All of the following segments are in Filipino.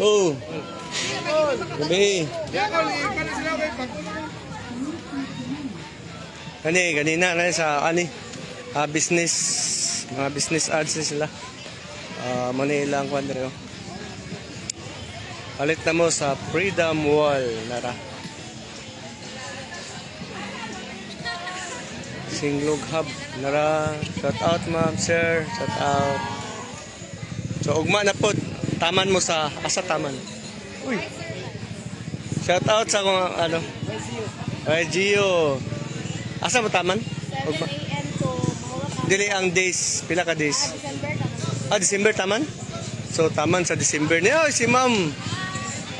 Oh. Gabi. Kanina na sa business, mga business ads sila. Manila ang kwadro. Palit na mo sa Freedom Wall nara. Singlog Hub nara. Shout out ma'am, sir. Shout out. So ugma na pod. Taman mo sa asa taman. Uy. Shout out sa kung ano. Ay Gio. Asa mo taman? 7 AM to dili ang days, pila ka days? December taman? So taman sa December niya si ma'am.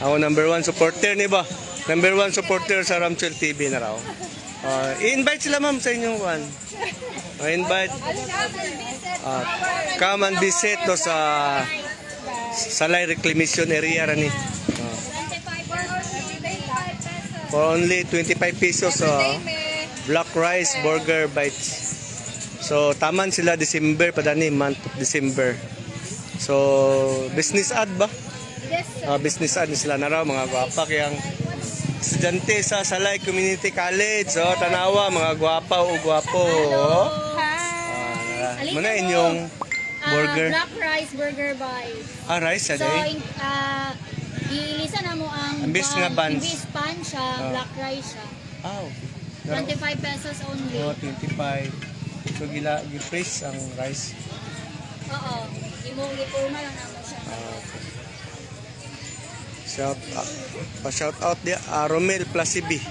Ako number 1 supporter ni ba? Number 1 supporter sa Ramchel TV na raw. I-invite sila ma'am sa inyong one. I-invite. Come and visit to sa Salay Reclamation area rani. For only 25 pesos black rice burger bites. So taman sila December padani month of December. So business ad ba? Business ad sila na raw mga gwapa kayang estudyante sa Salay Community College. So tanawa mga gwapa o gwapo. Muna inyong burger. Black rice burger bites. Rice So ilisa na mo ang imbis nga buns. Imbis pan siya, black rice siya. 25 pesos only. 25. So gi-freeze ang rice. Oo. Gipuma lang naman siya. Shout out dia Romel Plasibi.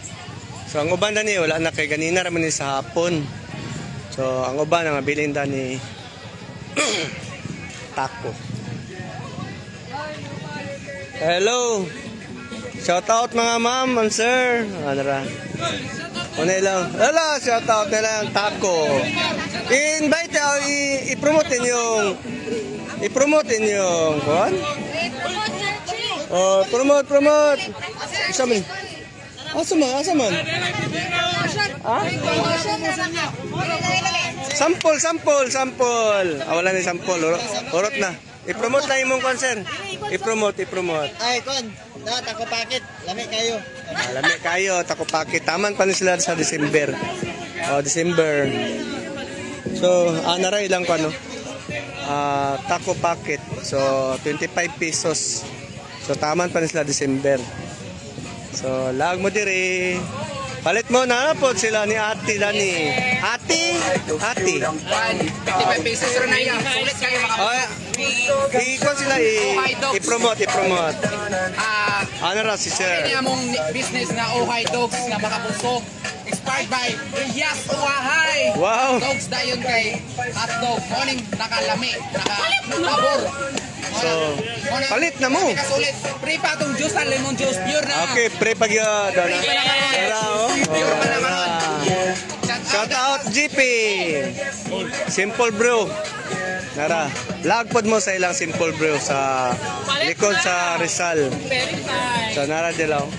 So ang uban na ni wala na kay ganina ra man ni sa hapon. So ang uban nga bilin da ni taco. Hello. Shout out mga ma'am and sir. Ano ra? Ano lang? Hello, shout out nila ang taco. I-invite i-promote yung kuan? Promote. Isa man. Asa man? Sample. Wala na sample. Urot na. I-promote na imong concern. I-promote. Ay, kon. Tako packet. Lami kayo. Tako packet. Taman pa sila sa December. December. So, naray lang ko taco packet. So, 25 pesos. So, taman pa sila December. So, lag mo diri. Palit mo na po sila ni Ate Dani. Ate. 25 pesos rin na yan. Sulit kayo Ikon sila i-promote. Ano ra si sir? Ini among business na Ohay Dogs na makabusog. Expired by Riyas Oahay. Wow. Dogs dayon kay hot dog. Morning nakalami, nakabor. So, palit na mo. Kasulit. Pre pa itong juice, lemon juice. Pure na. Okay, pre pag doon. Pure pa naman. Shout out GP. Simple Brew. Nara, vlog pod mo sa ilang Simple Brew sa likod sa Rizal. Very fine. So nara dilaw.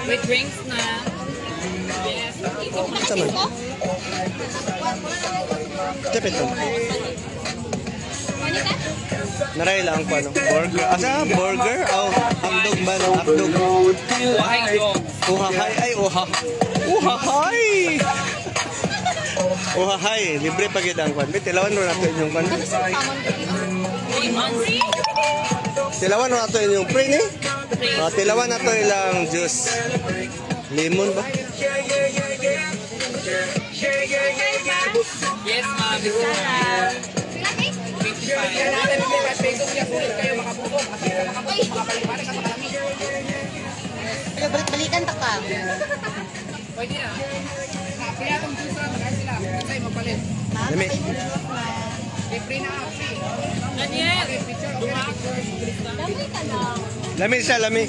With drinks na. Yes. Sama. Cepet to. Naray lang ko burger. Asa burger? Hotdog ba no? Hotdog. Uhahay, libre pa gid ang kwan. Tilawan ro nato inyong kwan. Tilawan ro nato inyong pre ni. Tilawan nato ilang juice. Lemon ba? Yes, ma'am. Balikan ta ka. Pwede na. Kaya itong juice na sila. Kasi magpalit. Lami. Free na. Daniel. Dami ka lang. Lami siya, lami.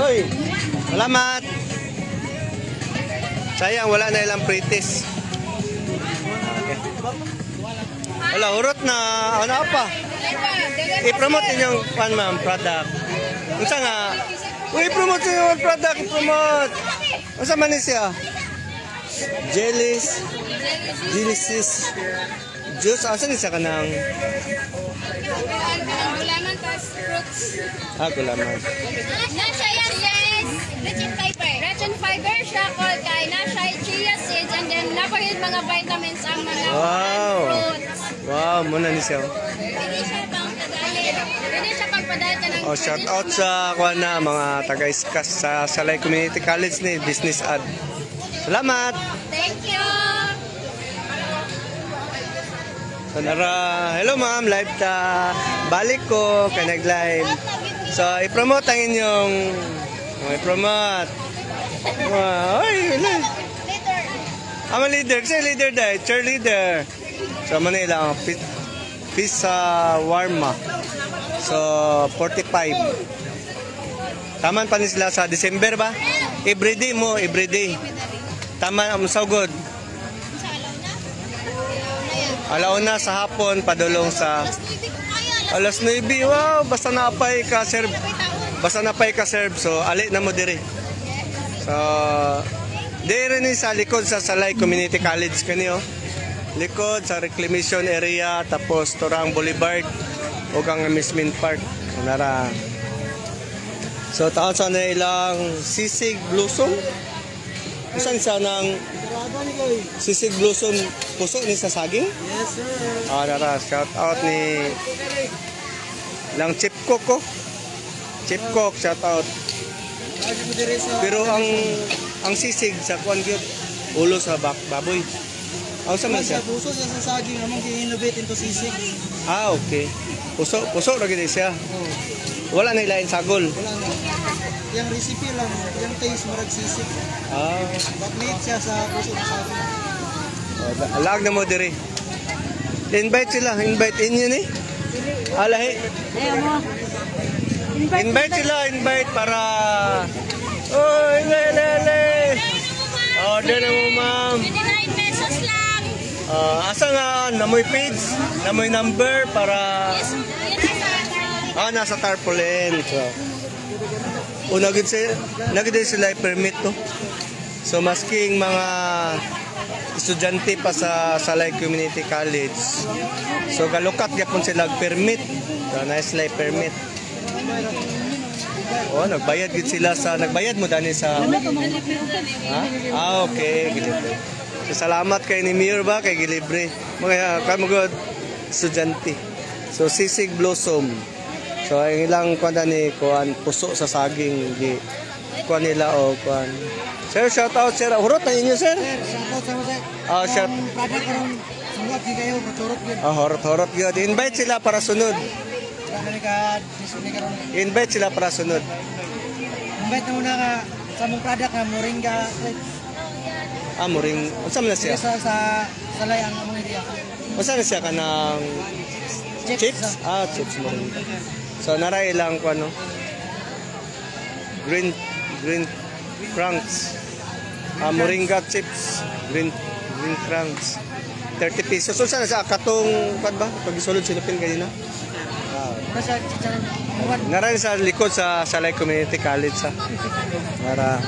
Hoy. Salamat. Sayang wala na ilang pretest. Okay. Wala, urot na. Ano pa? I-promote ninyong fan ma'am product. Unsa nga? I-promote yung product, i-promote. Unsa man ni siya? juice. Asan isa ka ng... Gulaman tas fruits. Gulaman. Nasa yes, Rich fiber. Rich in fiber siya called kay nasa chia seeds and then napahid mga vitamins ang mga fruits. Wow, muna ni siya. Hindi siya pagpadal ka ng Shout out sa mga taga-iskas sa Salay Community College ni Business Ad. Salamat. Thank you. So, hello ma'am, live ta. Balik ko kay nag-live. So, i-promote ang inyong i-promote. Wow, I'm a leader. Kasi leader dahil, cheerleader. So, Manila, pizza warma. So, 45. Taman pa ni sila sa December ba? Everyday mo, everyday. Taman, so good. Alauna sa hapon, padulong sa alas 9. Wow, basta napay ka serve. Basta napay ka serve. So, ali na mo dire. So, dire ni sa likod sa Salay Community College kaniyo. Likod sa reclamation area, tapos Torang Boulevard o kang Amusement Park. Nara. So, taon sa na ilang sisig blossom. Saan sa nang sisig blossom puso ni sa saging? Yes, sir. Nara, shout out ni lang Chip Cook ko. Chip Cook, shout out. Pero ang sisig sa kuan gyud ulo sa baboy. Sa man siya? Puso siya sa saging namang gi-innovate into sisig. Okay. Puso ra gid siya. Wala na ilain sagol. Wala na. Yung recipe lang, yung taste marag sisig. But made siya sa puso ng saging. Alag na mo diri. Invite sila, invite inyo ni. Alahi. Invite sila, invite para oy, le. Order na mo, ma'am. 29 pesos lang. Asa nga, namoy page, namoy number para nasa tarpaulin. So, nagid sila permit to. So, masking mga estudyante pa sa Salay Community College. So, galukat yapon sila permit. So, nice life permit. Nagbayad gid sila nagbayad mo dani sa okay, gilibre. So, salamat kay ni Mayor ba kay gilibre. Mga kamugod estudyante. So, sisig blossom. So, ang ilang kuan ni kuan puso sa saging di kuan nila o kuan. Sir, shout out sir. Hurot na inyo sir. Shout out sa mo sir. Shout. Product karon sunod di kayo maturot gyud. Horot gyud. Invite sila para sunod. Invite sila para sunod. Invite na muna ka sa mong product na moringa. Moring. Unsa man na siya? Sa Salay ang among area. Unsa na siya kanang chips? Chips moringa. So naray lang ko green cranks. Moringa chips, green cranks. 30 pesos. So sana sa katong kan ba? Pag isulod silupin kanina. Naray sa likod sa Salay Community College sa. Nara.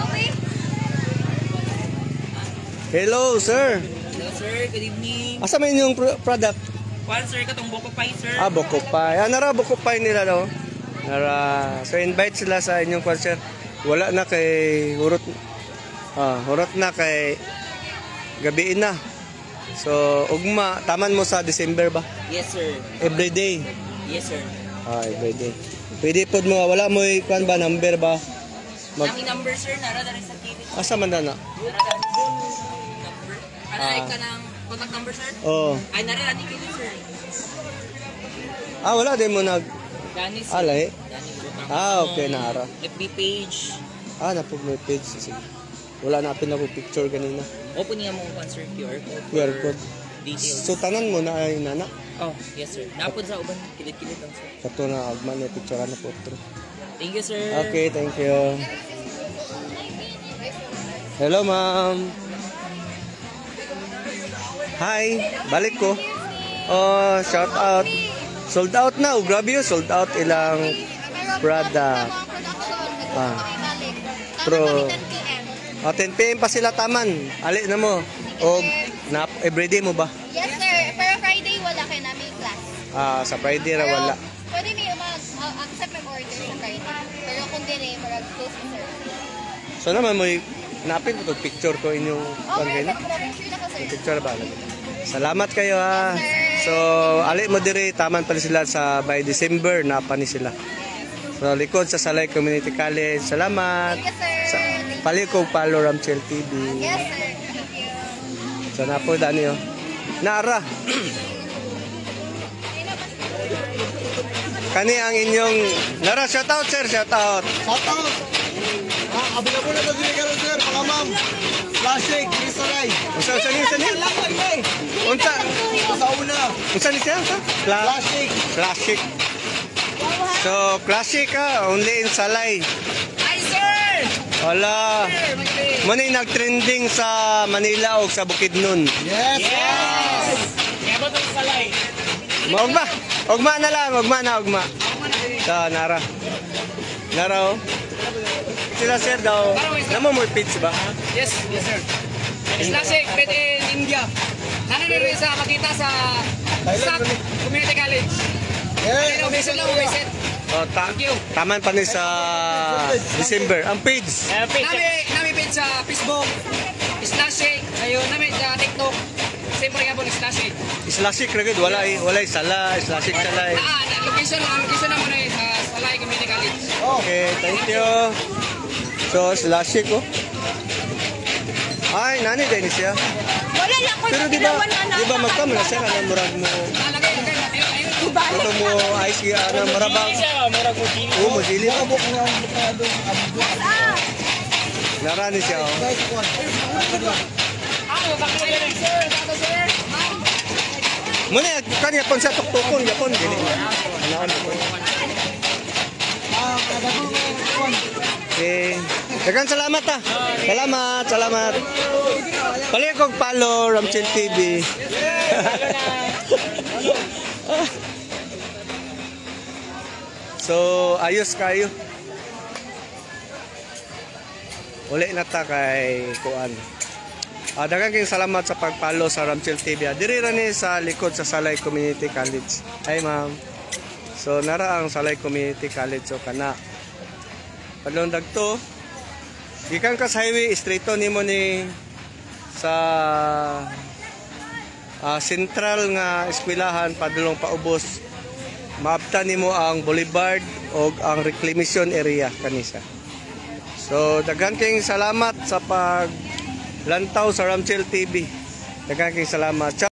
Hello, sir. Hello, sir. Good evening. Asa man yung product? Kwan, sir, katong Boko Pie, sir. Boko Pie. Nara, Boko Pie nila, no? Nara. So, invite sila sa inyong concert. Wala na kay hurot. Hurot na kay gabiin na. So, ugma, taman mo sa December ba? Yes, sir. Every day. Yes, sir. Every day. Pwede po mo, wala mo ikwan ba, number ba? Nami number, sir, nara na rin sa kilid. Asa man na? Number. Ano ka ng contact number, sir? Oo. Ay, nara na kilid, sir. Wala din mo nag... Dani, sir. Alay. Dani, Okay, nara. FB page. Napag may page. Sige. Wala na apin ako picture kanina. Open niya mo kung sir, QR code. QR code. Details. So, tanan mo na ay nana. Yes, sir. Napod sa uban, kilid-kilid lang, sir. Kato na agman na picture na po. Thank you, sir. Okay, thank you. Hello, ma'am. Hi, balik ko. Shout out. Sold out na. Grabe yun, sold out ilang product. Pro. 10 PM pa sila taman. Ali na mo. O everyday mo ba? Yes sir, pero Friday Sa Friday ra wala. Pwede may mag-accept ng order sa Friday. Pero kung di mag close na sir. So naman mo napin ko picture ko inyong Okay, pagkain. picture na ka sir. Picture ba? Salamat kayo ha. So ali mo diri taman pa sila sa by December na pa ni sila. So likod sa Salay Community College. Salamat. Thank you sir. Paliko Palo Ramchel TV. Yes sir. Thank you. So na po dani oh. Nara. Kani ang inyong Nara, shout out sir, shout out. Shout out! Available na dito karon sir, mga ma'am. Plastic, Crisolay. Unsa ni? Unsa? Sa una, Unsa ni siya? plastic. Classic. So classic only in Salay. Hi, sir! Wala. Muna nag-trending sa Manila o sa Bukidnon. Yes! Kaya ba itong salay? Ugma. Ugma na lang. Ugma. So, Nara. Nara, oh. Sila, sir, daw. Namo mo pitch ba? Yes, sir. It's classic, made in India. Nananiro sa makita sa Community College. Yes! Visit lang, visit. Oh, taman pa ni sa December. Ang page. Nami page sa Facebook, Slashik, ayun, nami sa TikTok. Siyempre nga po ni Slashik. Islasik ragid wala sala, islasik salay. Location naman na sa Salay Community College. Okay, thank you. So, islasik ko. Ay, nani din siya. Wala lang ko Pero di ba magkamo na siya na murag mo. Nalagay, ayun. Ito mo ay siya na marabang. Oo, magili. Nakabuk nga ang bukado. Narani siya. Oh. Guys, one. Sir. Muna kanya pon sa tuktukon yapon gini. Ano po. Nagagawa nga one. Okay. Daghang salamat ah. Salamat. Palikog Palo Ramchel TV. So, ayos kayo. Uli na ta kay Kuan. Daghang kayong salamat sa pagpalo sa Ramchel TV. Diri ra ni sa likod sa Salay Community College. Ay ma'am. So nara ang Salay Community College so kana. Padlong dagto. Gikan ka sa highway straight to nimo ni sa sentral nga eskwelahan padulong paubos. Maabtan nimo ang Boulevard o ang reclamation area kanisa. So daghan kayong salamat sa pag lantaw sa Ramchel TV. Daghang kayong salamat.